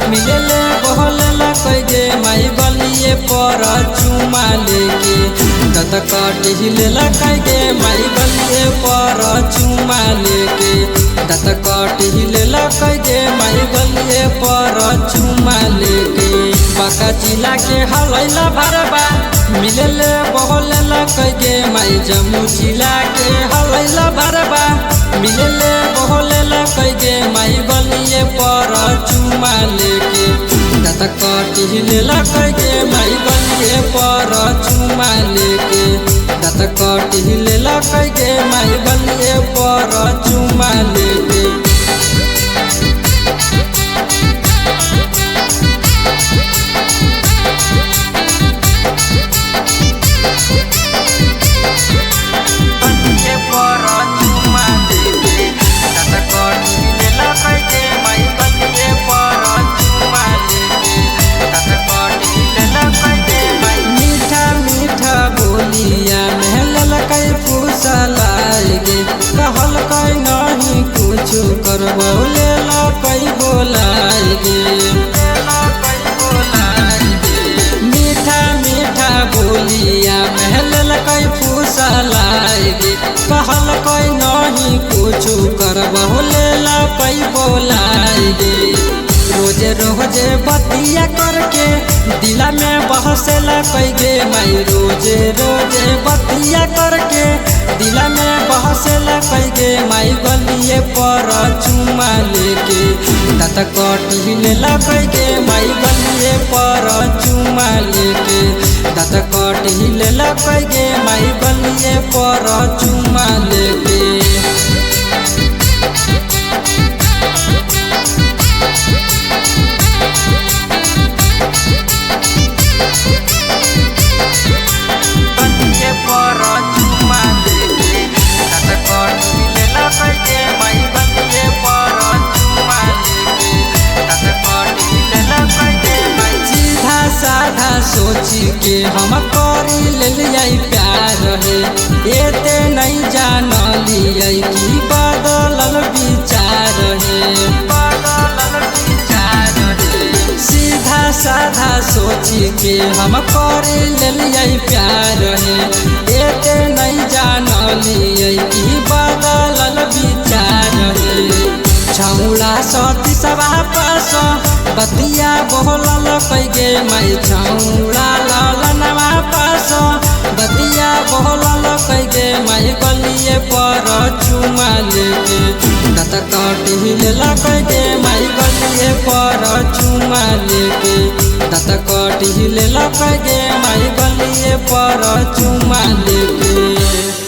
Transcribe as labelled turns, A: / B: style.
A: मिले बहलेला कई गे माई गलिए पर चुमा लेके दत कट हिलेला कई गे माई गलिए पर चुमा लेके दत कट हिलेला कई गे माई गलिए पर चुमा लेके बाका जिला के हलैला भरबा मिले बहलेला कई गे माई जम्मू जिला के हलैला भरबा मिले बहलेला कई गे माई गलिए पर चुमा लेके दत कट हिलेला कई गे माई गलिए पर चुमा लेके दत कट हिलेला कई गे माई गलिए पर चुमा लेके कहल कई नहीं कुछ करबौले कई बोलाएगे मीठा मीठा बोलिया महल कई फुसलाएगे कहल कई नहीं कुछ करबौले कई बोलाएगे रोजे रोजे बतिया करके दिला में बहसेला कई गे माई रोजे रोजे बतिया करके दिला में बहसेला कई गे माई गलिए पर चुमा लेके दत कट हिलेला कई गे माई गलिए पर चुमा लेके दत कट हिलेला कई गे माई गलिए पर चुमा लेके साधा सोची के हम करी ले प्यार है एते नहीं जान लिया कि बदलल विचार है सीधा साधा सोची के हम करी ले प्यार है एते नहीं जान लिया कि बदलल विचार है छौड़ा सती सभा पास बतिया बोलल कई गे माई छौड़ा ललनवा पास बतिया बोलल कई गे माई गलिए पर चुमा लेके दत कट हिलेला कई गे माई गलिए पर चुमा लेके दत कट हिलेला कई गे माई गलिए पर चुमा लेके।